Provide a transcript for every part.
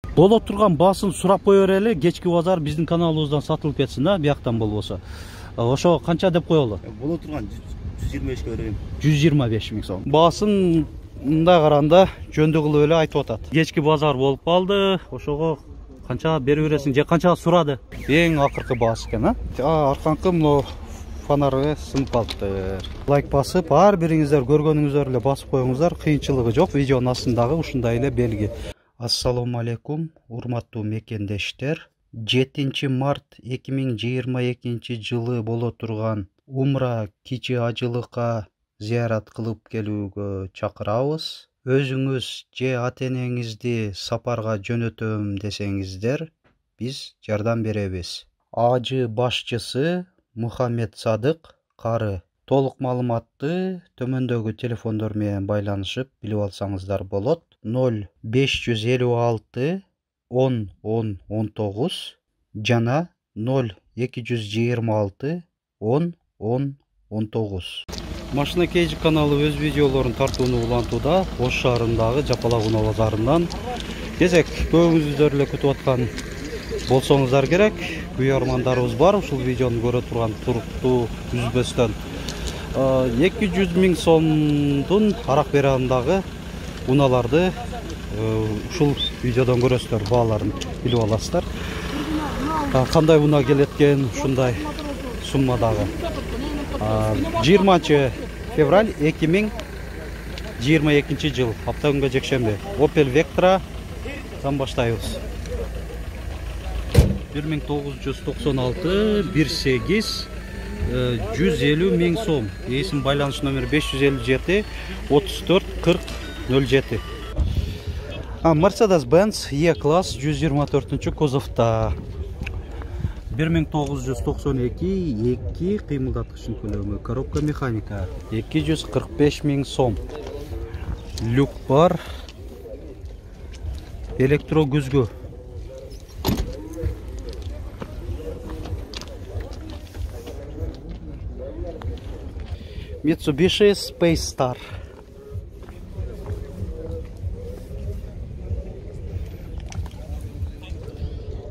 Боло турган баасын сурап кое берели. Кечки базар биздин каналыбыздан сатылып кетсин да, бияктан болбосо. Ошо канча деп коелу? Боло турган 125 берем. 125 миң сом. Баасын мында караганда жөндө кылып эле айтып атат. Кечки базар болуп калды. Ошого канча бере бересиң же канча сурады? Эң акыркы баасы экен, арканкы мына фонары сынып калыптыр. Лайк басып, ар бириңиздер көргөнүңүздөр эле басып коюңуздар. Кыйынчылыгы жок. Видеонун астындагы ушундай эле белги. Ассаламу алейкум, урматтуу мекендештер. 7 март 2022 жылы боло турган Умра кичи ажылыкка зыярат кылып келүүгө чакырабыз. Өзүңүз же ата-энеңизди сапарга жөнөтөм десеңиздер, биз жардам беребиз. Ажы башчысы Мухаммед Садык Кары. Толук маалыматты төмөндөгү телефондор менен байланышып билип алсаңыздар болот. 0556 10 10 19 жана 0226 10 10 19. Машина Кейджи каналы өз видеолорун тартууну улантууда. Ош шаарындагы Жапалак унаа базарынан кезек көбүңүздөр эле күтүп аткан болсоңуздар керек. Күйөрмандарыбыз бар. Ушул видеону көрө турган туруктуу үзбөстөн 200 миң сомдун арак берандагы унааларды ушул видеодон көрөсүздөр, бааларын билип аласыздар. Кандай унаа келеткен ушундай суммадагы. 20 февраль 2022 жыл, апта күнгө жекшемби. Opel Vectra баштайбыз. 1996 18 150 миң сом. Эсим байланыш номери 557 34 40 07. Mercedes-Benz E-класс 124 кузовта. 1992 2 кыймылдаткычын көлөмү, коробка механика, 245 миң сом. Люк бар, электро күзгү. Mitsubishi Space Star.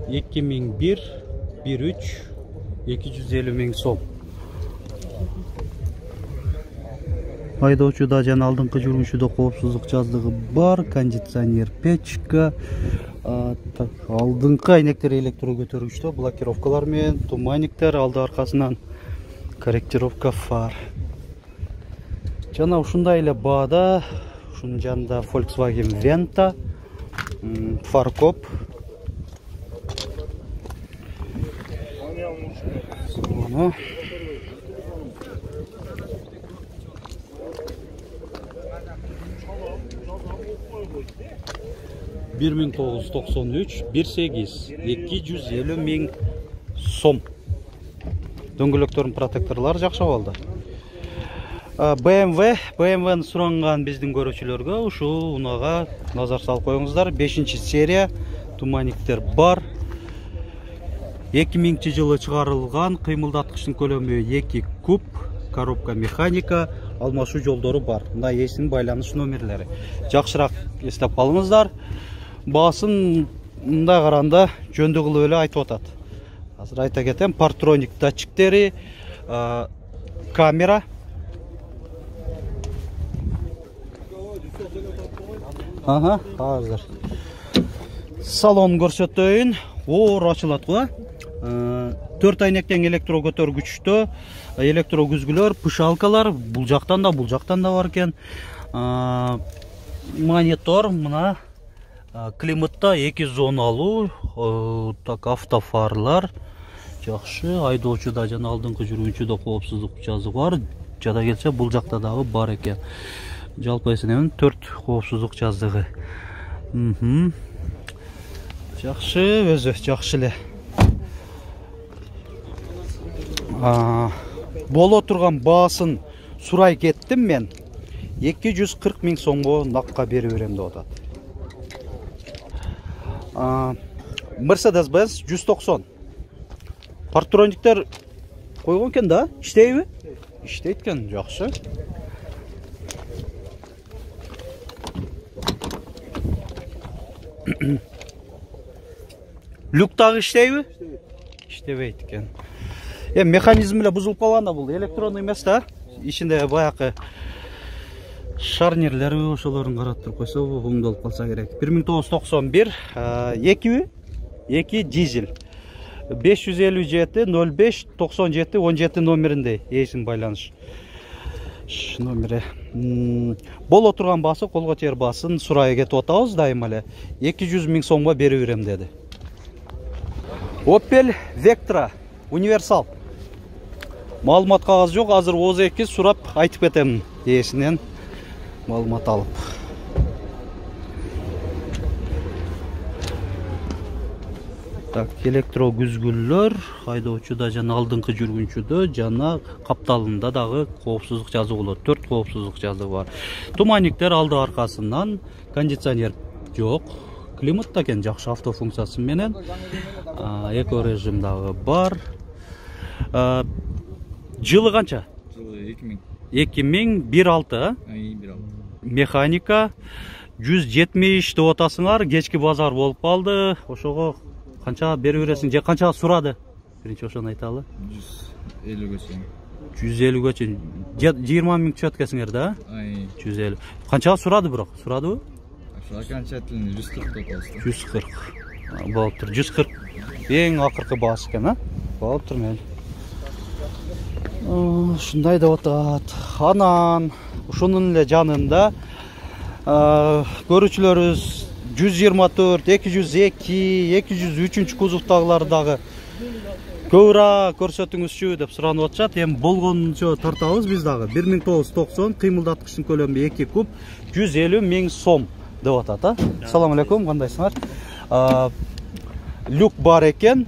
Екі мың бір 250 миң сом. Айдоочуда жана алдыңкы жүргүнчүдө коопсуздук жаздыгы бар, кондиционер, печка, алдыңкы айнектер электро көтөргүчтө, блокировкалар менен, туманниктер, алды аркасынан корректировка фар. Жана ушундай эле баада, ушунун жанында Volkswagen Venta, фаркоп. Onu 1993 18 250 миң сом. Дөңгөлөктөрдүн протекторлору жакшы болду. BMW суранган биздин көрүүчүлөргө ушул унаага назар салып коюңуздар. 5-серия туманниктер бар. 2000 жылы чыгарылган, кыймылдаткычтын көлөмү 2 куб, коробка механика, алмашуу жолдору бар. Мына эсин байланыш номерлери. Жакшыраак эстеп калыңыздар. Баасын мында караганда жөндө кылып эле айтып атат. Азыр айта кетем, партроник датчиктери, камера. Азыр. Салон көрсөтөйүн. Оор ачылат го. 4 айнектен электро көтөргүчтө, электро күзгүлөр, пышалкалар, бул жактан да бар экен. Монитор, мына климатта 2 зоналуу, так автофарлар. Жакшы, айдоочуда жана алдыңкы жүргүнчүдө коопсуздук жазыгы бар. Жада келсе бул жакта дагы бар экен. Жалпы эсенен 4 коопсуздук жазыгы. Жакшы, өзү жакшы эле. Боло турган баасын сурай кеттим мен. 240 миң сомго накка берип берем деп атат. Mercedes-Benz 190. Партрониктер койгон экен да, иштейби? Иштейт экен, жакшы. Люк дагы иштейби? İştebeyt ekan. Mexanizmi ile buzulup kalganda bu elektron emas da. İçinde bayaqı şarnirleri oşolorun qarattırıp koysa oңдолуп kalsa gerek. 1991 2 dizel 557 05 97 17 nomerinde esin baylanış. Şu nomeri. Bol oturgan bası, kolga ter basın suraya ketip atабыз dayım эле. 200 000 so'mga berip berem dedi. Opel Vectra Universal. Malumat kağız yok. Hazır OZ2 surap aytıp ketem ээсинен malumat alıp. Так, elektro güzgüller, haydоочуда жана алдыңкы жүргүнчүдө жана капталында дагы коопсуздук жазуу болот. 4 коопсуздук жазуу бар. Туманниктер алды аркасынан, кондиционер жок. Климат да экен жакшы авто функциясы менен. Эко режим дагы бар. Жылы канча? Жылы 2000. 2016, механика 170 деп атасыңар, кечки базар болуп калды. Ошого канча берип бересиң же канча сурады? Биринчи ошону айталы. 150 чейин. 150 чейин. 20 000 түшөт экенсиңер да? 150. Канча сурады бирок? Сурадыбы? Окончательный 140 деп атасыз. 140. Болуп тур. 140. Эң акыркы баасы экен, Болуп тур мен. Ушундай деп атат. Анан ушунун эле жанында көрүүчүлөрүбүз 124, 202, 203 кузовдагылар дагы көбүрөөк көрсөтүңүзчү деп суранып атышат. Эми болгончо тартабыз биз дагы. 1990 кыймылдаткычтын көлөмү 2 куб 150 000 сом деп атат. Assalamu алейкум, кандайсыңар? Люк бар экен.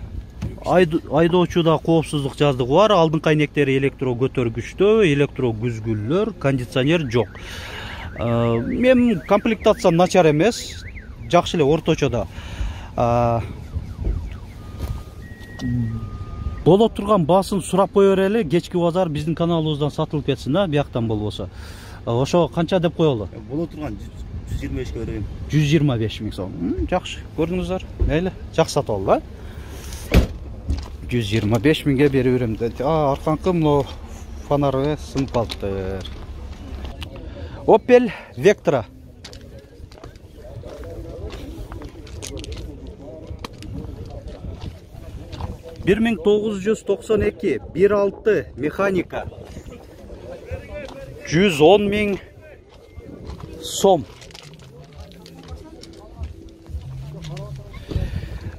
Айдоочуда коопсуздук жаздыгы бар. Алдыңкы айнектери электро көтөргүчтө, электро күзгүлдөр, кондиционер жок. Мен комплектациям начар эмес. Жакшы эле орточодо. Боло турган баасын сурап кое берели. Кечки базар биздин каналыбыздан сатылып кетсин да, бияктан болбосо. Ошо канча деп коелу? Боло турган 125 берем. 125 000 сом. Жакшы, көрдүңүздөр. Мейли, жакшы сатып алды, 125 000ге берип берем деди. Арканкы мына фонары сынып калыптыр. Opel Vectra. Bir 1992 1.6 mekanika 110 000 som.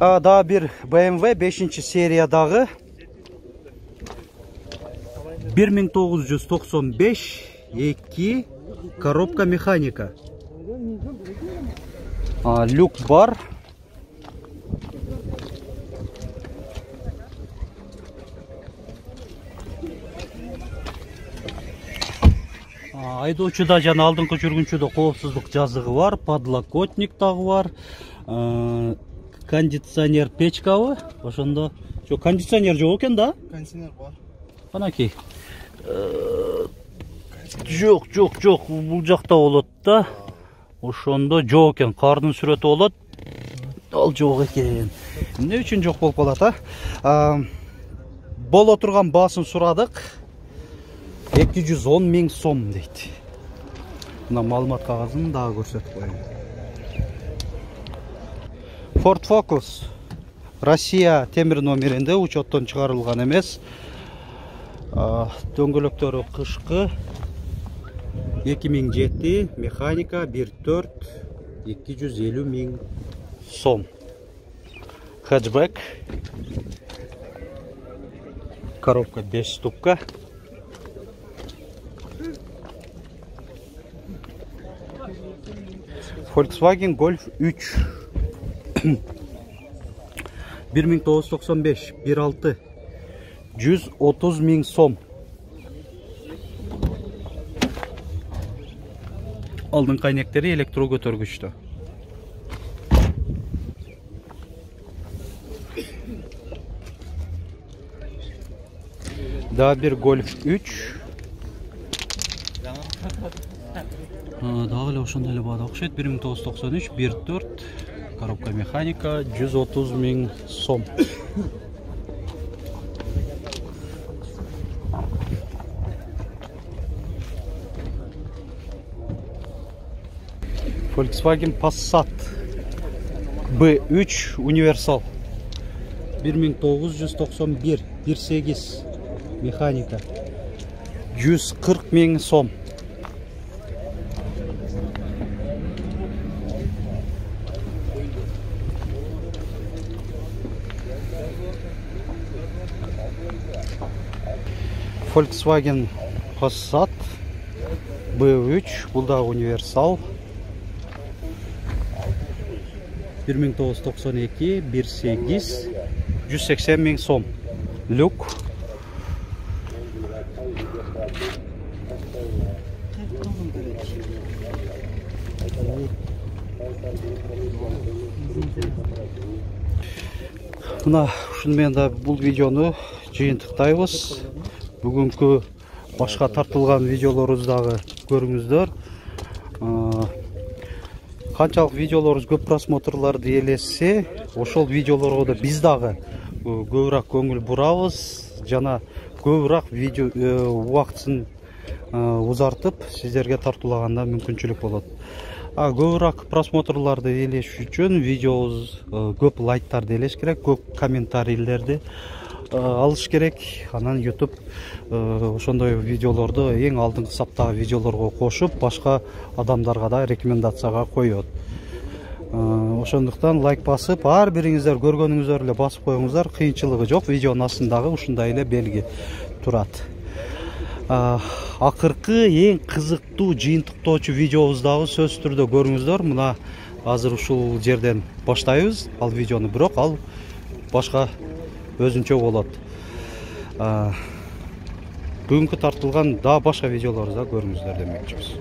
Daha bir BMW 5. seriyadagı 1995 2 коробка механика. Люк бар. Айдоочуда жана алдыңкы жүргүнчүдө коопсуздук жазыгы бар, подлокотник дагы бар. Кондиционер печкабы? Ошондо жок, кондиционер жок экен да? Кондиционер бар. Канакей. Жок, бул жакта болот да. Ошондо жок экен, кардын сүрөтү болот. Ал жок экен. Эмне үчүн жок болуп калат, Боло турган баасын сурадык. 210 000 сом дейт. Мына маалымат кагазын дагы көрсөтүп коеюн. Ford Focus Россия темир номеринде учеттон чыгарылган эмес. Дөңгөлөктөрү кышкы 2007 механика 1.4 250 000 сом. Хэтчбэк. Коробка 5 ступка. Volkswagen Golf 3 1995 1.6 130 000 сом. Алдыңкы айнектери электро көтөргүчтө. Да bir Golf 3. Дагы эле ошондой эле баада окшойт. 1993 1.4 коробка механика 130 000 сом. Volkswagen Passat B3 Universal 1991 1.8 mexanika 140 000 сом. Volkswagen Passat B3 бұл да Universal 1992 1.8 180 000 сом. Люк. Мына шынымен де бұл видеоны жиынтықтаймыз. Бүгінгі башқа тартылған видеоларыңыздағы көріңіздер. Қаншалық видеоларыңыз көп просмотрларды елесе, ошол видеоларға да біз дағы көбірек көңіл бұрабыз, жана көбірек видео уақытын ұзартып, сіздерге тартылағанда мүмкіншілік болады. Көбірек просмотрларды елеш үшін видеоңыз көп лайктарды елеш керек, көп комментарийлерді алыш керек. Анан YouTube ошондой видеолорду эң алдыңкы саптагы видеолорго кошуп, башка адамдарга да рекомендацияга коёт. Ошондуктан лайк басып, ар бириңиздер көргөнүңүздөр эле басып коюңуздар, кыйынчылыгы жок. Видеонун астындагы ушундай эле белги турат. Акыркы эң кызыктуу жыйынтыктоочу видеобуздагы сөзсүз түрдө көрүңүздөр. Мына азыр ушул жерден баштайбыз ал видеону, бирок ал башка өзүнчө болот. Бүгүнкү тартылган да башка видеолорду да көрүңүздөр демекчибиз.